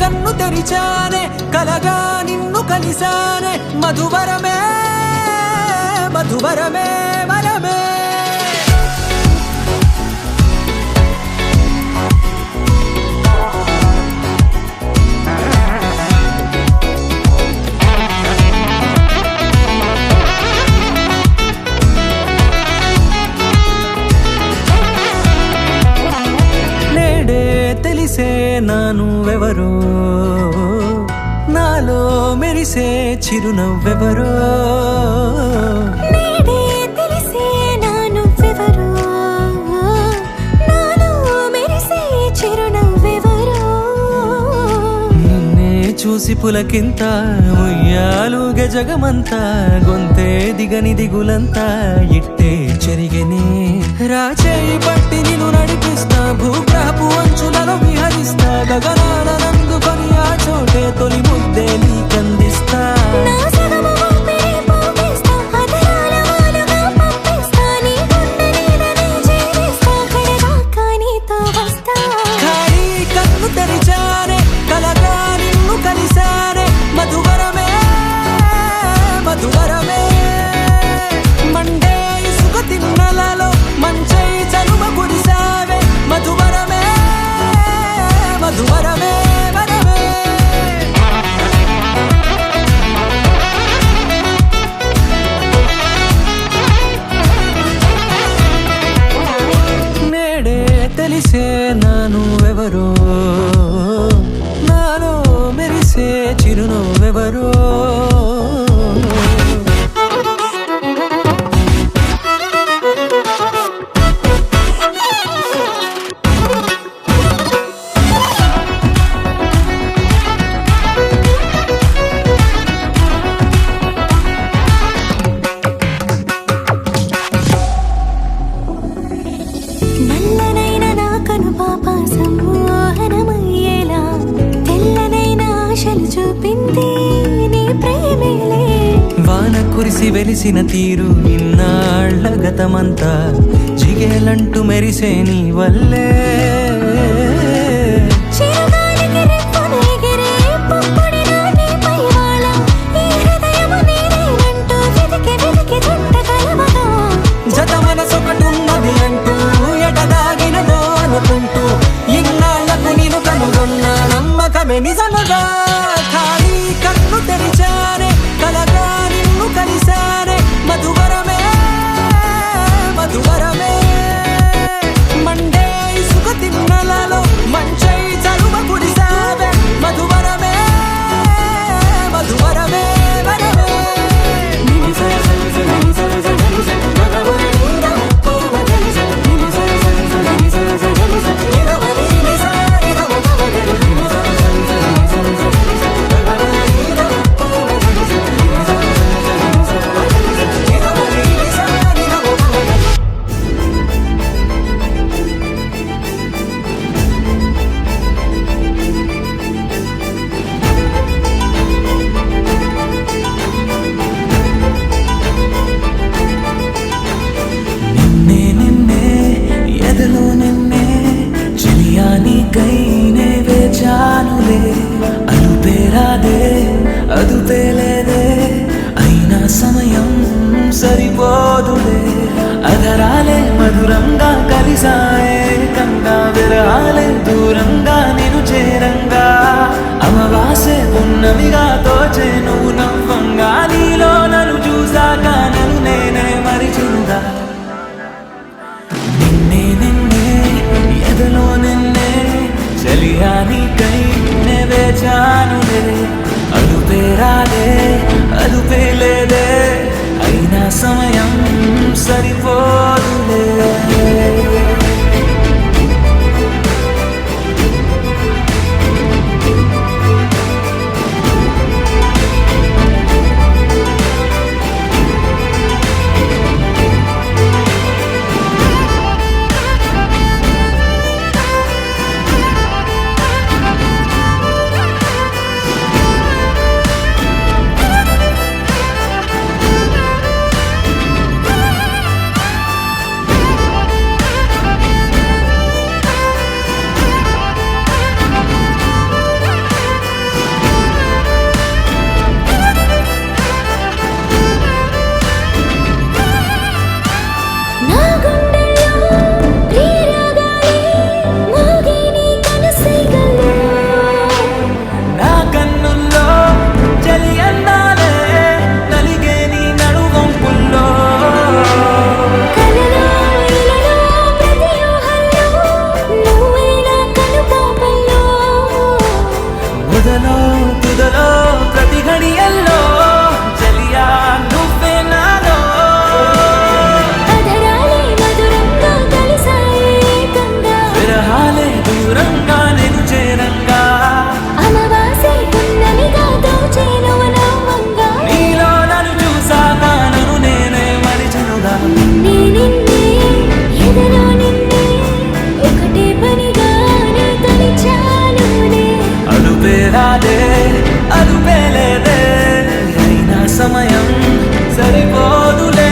కన్ను తెరిచానే కలగా నిన్ను కలిసానే మధువరమే మధువరమే వరమే తెలిసే నానువెవరో నాలో మెరిసే చిరునవ్వెవరో నేడే తెలిసే నానువెవరో నాలో మెరిసే చిరునవ్వెవరో నిన్నే చూసి పులకింత ఉయ్యాలుగే జగమంతా గొంతే దిగని దిగులంతా ఇట్టే చెరిగెనే రాచేయి పట్టి నిన్ను నడిపిస్తా భూగ్రహపు అంచులలో విహరిస్తా గగనాలనందుకొని ఆ చోటే తొలి ముద్దే నీకందిస్తా నా సగము ఊపిరి పోగేస్తా అదరాల వాలుగా పంపిస్తా నీ గుండె నీడనే చేరేస్తా కడదాకా నీతో వస్తా ఖాళీ కన్ను తెరిచానే కలగా నిన్ను కలిసానే మధువరమే మధువరమే మండే ఇసుక తిన్నలలో మంచై చలువ కురిసావే మధువరమే మధువరమే వరమే నేడే తెలిసే నానువెవరో నాలో మెరిసే చిరునవ్వెవరో నల్లనైన నా కనుపాప సమ్మోహనమయ్యేలా తెల్లనైన ఆశలు చూపింది నీ ప్రేమేలే వాన కురిసి వెలిసిన తీరు ఇన్నాళ్ల గతమంతా జిగేలంటూ మెరిసే నీ వల్లే చిరుగాలికి రెప్పున ఎగిరే పుప్పొడిగా నీపై వాళ ఈ హృదయము నీదేనంటూ వెతికి వెతికి చుట్టగలవగా జత మనసొకటున్నది అంటూ ఎటదాగినదో అనుకుంటూ ఇన్నాళ్లకు నేను కనుగొన్న నమ్మకమే నిజముగా ఖాళీ కన్ను తెరిచానే కలగా నిన్ను కలిసానే మధువరమే మధువరమే మండే ఇసుక తిన్నలలో మంచై చలువ కురిసావే మధువరమే మధువరమే వరమే అదుపేలేదే అయినా సమయం సరిపోదులే అధరాలే మధురంగా కలిసాయే కంగా విరహాలే దూరంగా నేను చేరంగా అమవాసే ఉన్నవిగా తోచే నువ్వు నవ్వంగా నీలో నన్ను చూసాక నన్ను నేనే మరిచుగా నిన్నే నిన్నే ఎదలో నిన్నే చలియానికై నే వేచానులే అదుపేరాలే అదుపేలేదే అయినా సమయం సరిపోదులే పేరాదే అదుపే లేదే అయినా సమయం సరిపోదులే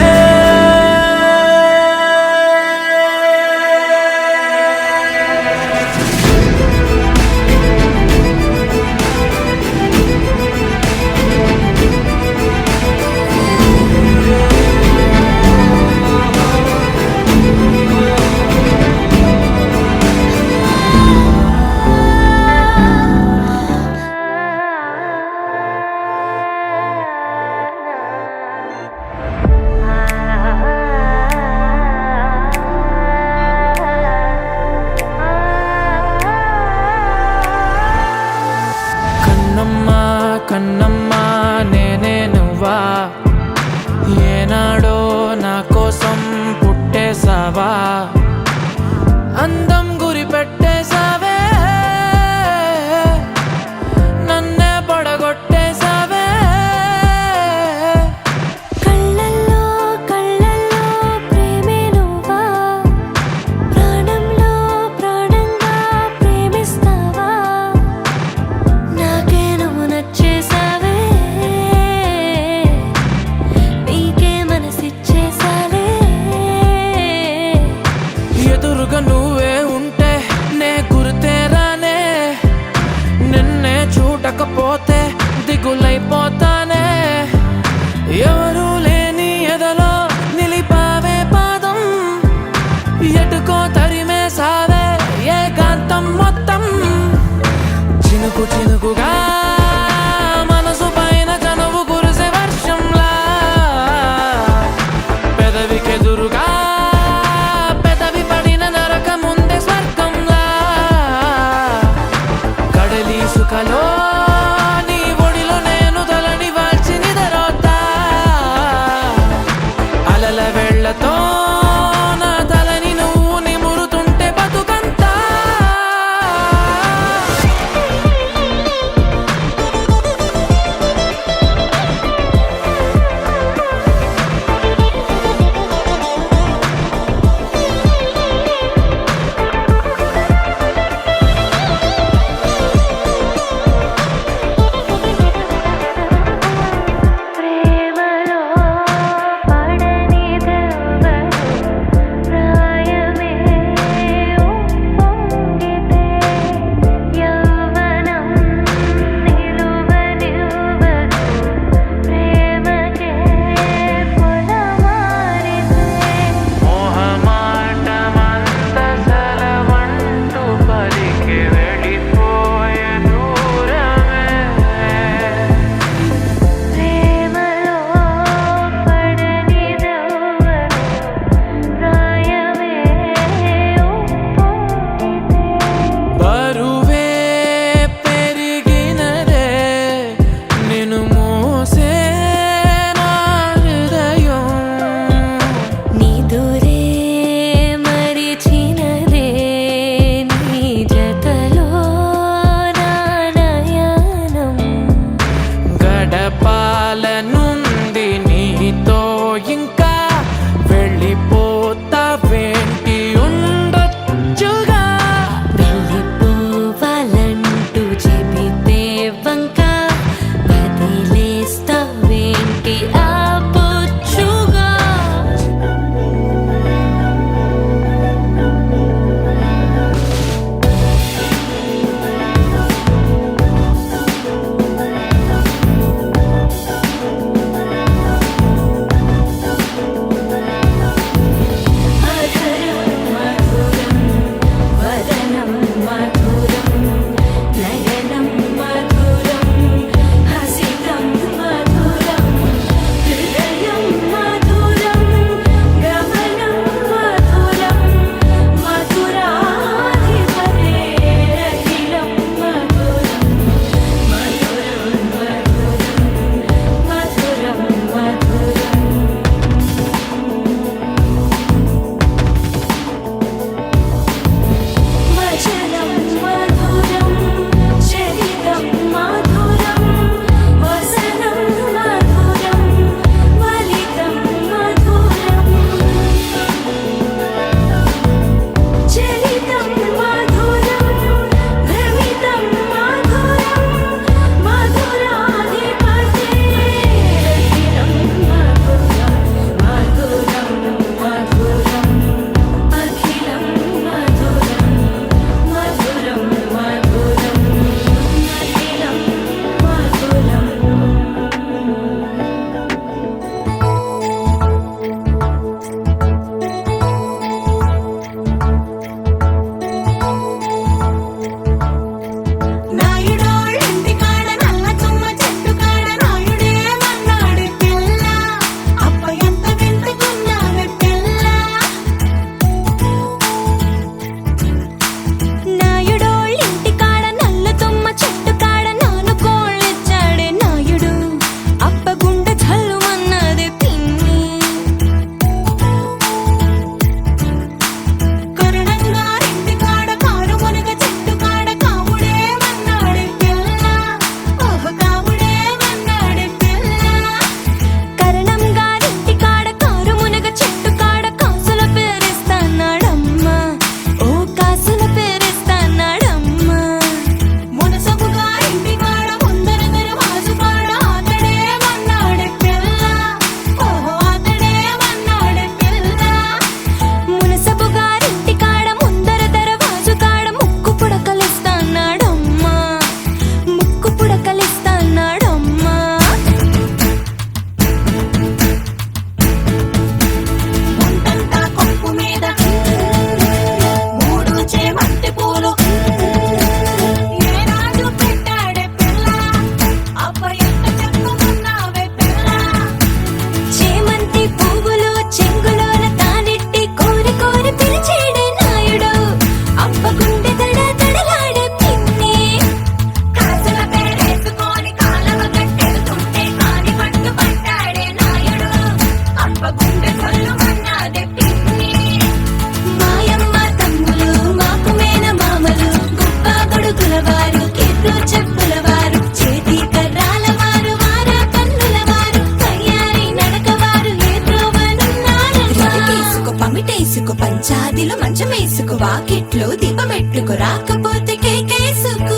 నువ్వు రాకపోతే కేకేసుకో.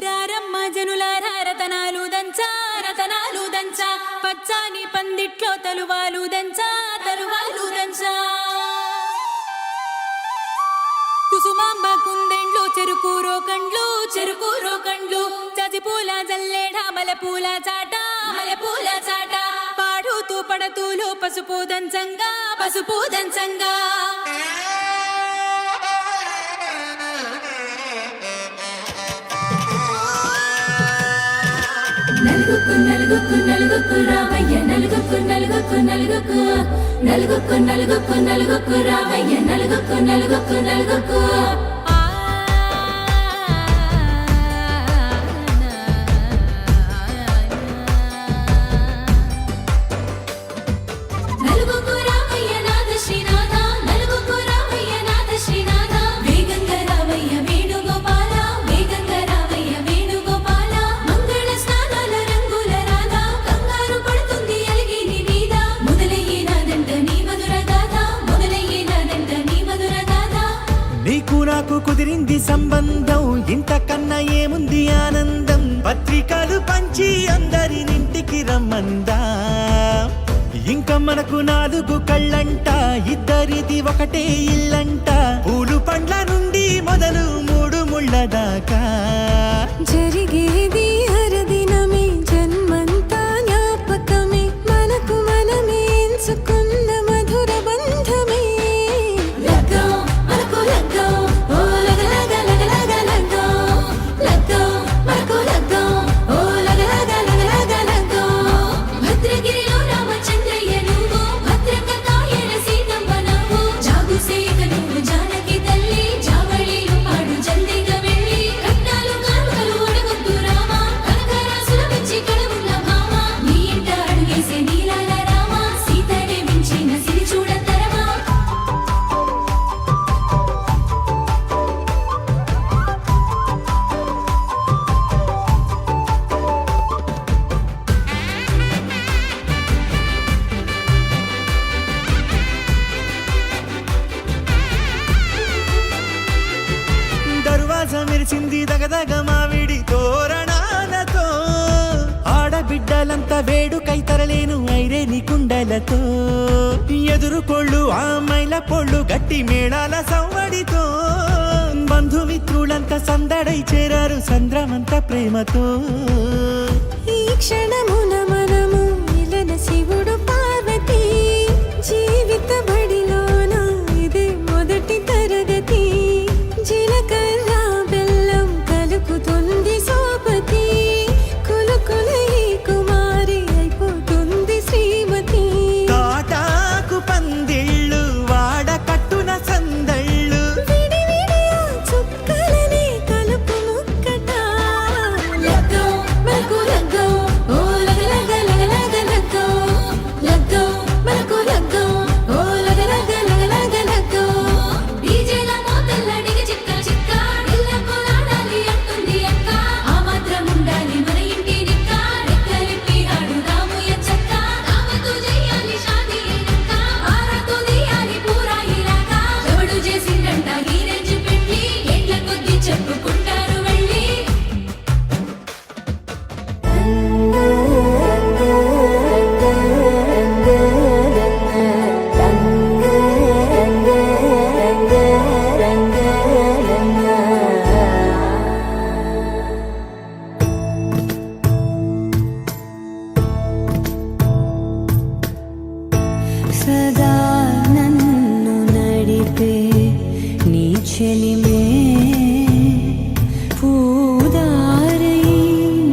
రారమ్మ జనులారా రతనాలు దంచా రతనాలు దంచా, పచ్చాని పందిట్లో తలువాలు దంచా తలువాలు దంచా. కుసుమాంబ కుందెండ్లు చెరుకు రోకండ్లు చెరుకు రోకండ్లు, చజిపూల జల్లేడ మలపూల చాట మలపూల చాట, పాడుతూ పడతూలు పసుపు దంచంగా పసుపు దంచంగా. నలుగుకు నలుగుకు నలుగుకు రామయ్య నలుగుకు నలుగుకు నలుగుకు నలుగుకు నలుగుకు నలుగుకు రామయ్య నలుగుకు నలుగుకు నలుగుకు. నలుగుకు రామయ్య నాథ శ్రీనాథ నలుగుకు రామయ్య నాథ శ్రీనాథ, వేగంగా రామయ్య వేణుగోపాల వేగంగా రామయ్య వేణుగోపాల. మంగళ స్నానాల రంగుల రాధ కంగారు పడుతుంది అలిగిని మీద, మొదలయ్యేనాదంట నీ మధుర గాథ మొదలయ్యేనాదంట నీ మధుర గాథ. నీకు నాకు కుదిరింది సంబంధం, ఇంతకన్నా ఏముంది ఆనందం. పత్రికలు పంచి అందరినింటికి రమ్మందా, ఇంకా మనకు 4 కళ్ళంట, ఇద్దరిది ఒకటే ఇల్లంట. పూలు పండ్ల నుండి మొదలు 3 ముళ్ళ దాకా జరిగేది హరదినమే జన్మంతా జ్ఞాపకమే, మనకు మనమే ఎంచుకున్న మధుర బంధమే. లగ్గం మనకు లగ్గం ఓ లగలగ లగలగ లగ్గం, లగ్గం మనకు లగ్గం ఓ లగలగ లగలగ లగ్గం. భద్రగిరిలో రామచంద్రయ్య నువ్వు, భద్రక కాయన సీతమ్మ నువ్వు, జాగు సేక నువ్వు జానకి తల్లి, జావళిలో పాడు జల్దిగా వెళ్ళి. కట్నాలు కానుకలు అడగొద్దు రామ, కనకరాసుల మెచ్చి కడవున్న భామ, నీ ఇంట అడుగేసే నీలాల రామ, సీతనే మించిన సిరి చూడతరమా. దర్వాజ మెరిసింది దగదగ మావిడి తోరణాలతో, ఆడబిడ్డలంతా వేడుకై తరలేను ఐరేని కుండలతో. ఎదురుకోళ్ళు ఆ మైల పొళ్ళు గట్టి మేళాల సవ్వడితో, బంధుమిత్రులంతా సందడై చేరారు సంద్రమంత ప్రేమతో. ఈ క్షణమున మనము ఇలన శివుడు పార్వతి, జీవిత బడిలోన ఇదే మొదటి తరగతి. జీలకర్ర బెల్లం కలుపుతుంది సోపతి, కులుకుల ఈ కుమారి అయిపోతుంది శ్రీమతి. తాటాకు పందిళ్ళు వాడ కట్టున సందళ్ళు, విడివిడియా చుక్కలనే కలుపు ముక్కట. లగ్గం మనకు లగ్గం ఓ లగలగ లగలగ లగ్గం, లగ్గం మనకు లగ్గం ఓ లగలగ లగలగ లగ్గం. డీజేల మోతల్ల డిగి చిక్క చిక్క, ఇళ్ళకు ఆడాలి అంటుంది అక్క, ఆ మాత్రం ఉండాలి మన ఇంటి నిక్క. రెక్కలిప్పి ఆడు రాము ఎంచక్క, రామతో చెయ్యాలి షాదీ అయినక్క, ఆరాతో తీయాలి పూరాయిలాగా. ఎవడు చేసిండంట ఈ రేంజ్ పెళ్లి, ఏండ్ల కొద్దీ చెప్పుకుంటారు వెళ్ళి. సదా నన్ను నడిపే నీ చెలిమే, పూదారై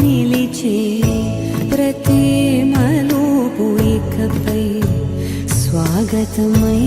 నిలిచే ప్రతి మలుపు ఇకపై స్వాగతమై.